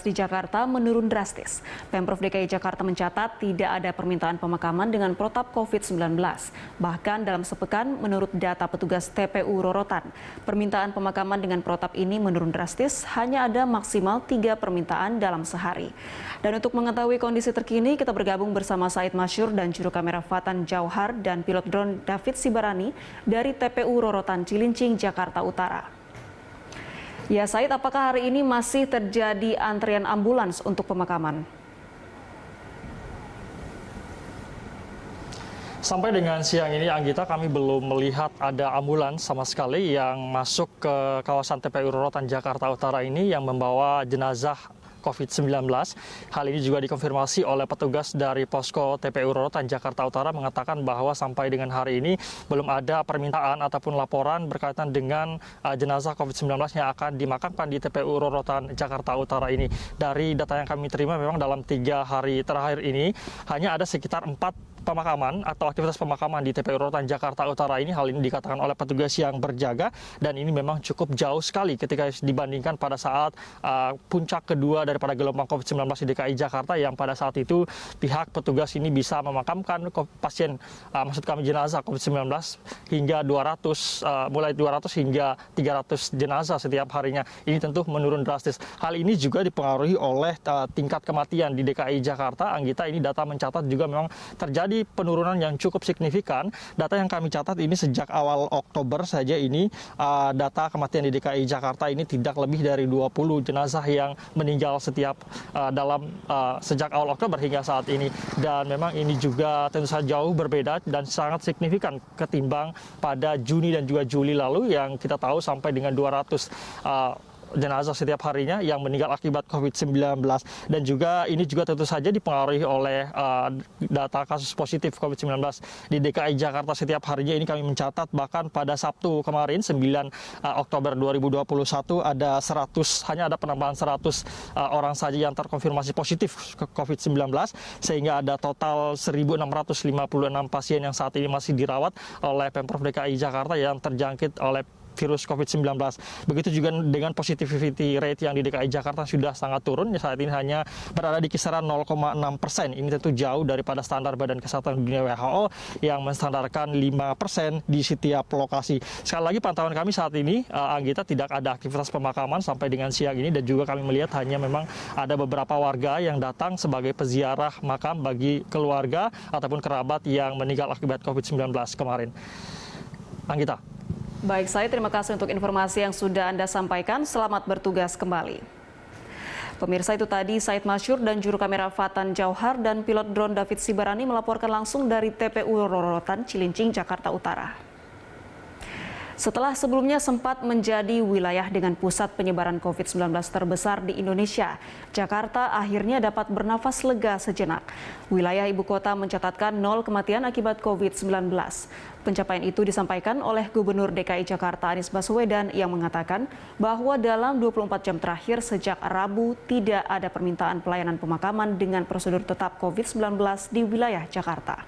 di Jakarta menurun drastis. Pemprov DKI Jakarta mencatat tidak ada permintaan pemakaman dengan protap COVID-19. Bahkan dalam sepekan, menurut data petugas TPU Rorotan, permintaan pemakaman dengan protap ini menurun drastis, hanya ada maksimal 3 permintaan dalam sehari. Dan untuk mengetahui kondisi terkini, kita bergabung bersama Said Masyur dan juru kamera Fatan Jauhar dan pilot drone David Sibarani dari TPU Rorotan Cilincing, Jakarta Utara. Ya, Said, apakah hari ini masih terjadi antrian ambulans untuk pemakaman? Sampai dengan siang ini, Anggita, kami belum melihat ada ambulans sama sekali yang masuk ke kawasan TPU Rorotan Jakarta Utara ini yang membawa jenazah COVID-19. Hal ini juga dikonfirmasi oleh petugas dari Posko TPU Rorotan Jakarta Utara mengatakan bahwa sampai dengan hari ini belum ada permintaan ataupun laporan berkaitan dengan jenazah COVID-19 yang akan dimakamkan di TPU Rorotan Jakarta Utara ini. Dari data yang kami terima, memang dalam 3 hari terakhir ini hanya ada sekitar 4 pemakaman atau aktivitas pemakaman di TPU Rorotan Jakarta Utara ini. Hal ini dikatakan oleh petugas yang berjaga, dan ini memang cukup jauh sekali ketika dibandingkan pada saat puncak kedua daripada gelombang COVID-19 di DKI Jakarta, yang pada saat itu pihak petugas ini bisa memakamkan pasien, maksud kami jenazah COVID-19 hingga 200, mulai 200 hingga 300 jenazah setiap harinya. Ini tentu menurun drastis. Hal ini juga dipengaruhi oleh tingkat kematian di DKI Jakarta. Anggita, ini data mencatat juga memang terjadi penurunan yang cukup signifikan. Data yang kami catat ini sejak awal Oktober saja ini, data kematian di DKI Jakarta ini tidak lebih dari 20 jenazah yang meninggal setiap sejak awal Oktober hingga saat ini. Dan memang ini juga tentu saja jauh berbeda dan sangat signifikan ketimbang pada Juni dan juga Juli lalu yang kita tahu sampai dengan 200 jenazah setiap harinya yang meninggal akibat COVID-19. Dan juga ini juga tentu saja dipengaruhi oleh data kasus positif COVID-19 di DKI Jakarta setiap harinya. Ini kami mencatat bahkan pada Sabtu kemarin 9 Oktober 2021 hanya ada penambahan 100 orang saja yang terkonfirmasi positif COVID-19, sehingga ada total 1.656 pasien yang saat ini masih dirawat oleh Pemprov DKI Jakarta yang terjangkit oleh virus COVID-19. Begitu juga dengan positivity rate yang di DKI Jakarta sudah sangat turun. Saat ini hanya berada di kisaran 0,6%. Ini tentu jauh daripada standar Badan Kesehatan Dunia WHO yang menstandarkan 5% di setiap lokasi. Sekali lagi, pantauan kami saat ini, Anggita, tidak ada aktivitas pemakaman sampai dengan siang ini, dan juga kami melihat hanya memang ada beberapa warga yang datang sebagai peziarah makam bagi keluarga ataupun kerabat yang meninggal akibat COVID-19 kemarin. Anggita. Baik, saya terima kasih untuk informasi yang sudah Anda sampaikan. Selamat bertugas kembali. Pemirsa, itu tadi Said Masyur dan juru kamera Fatan Jauhar dan pilot drone David Sibarani melaporkan langsung dari TPU Rorotan Cilincing, Jakarta Utara. Setelah sebelumnya sempat menjadi wilayah dengan pusat penyebaran COVID-19 terbesar di Indonesia, Jakarta akhirnya dapat bernafas lega sejenak. Wilayah ibu kota mencatatkan 0 kematian akibat COVID-19. Pencapaian itu disampaikan oleh Gubernur DKI Jakarta Anies Baswedan yang mengatakan bahwa dalam 24 jam terakhir sejak Rabu tidak ada permintaan pelayanan pemakaman dengan prosedur tetap COVID-19 di wilayah Jakarta.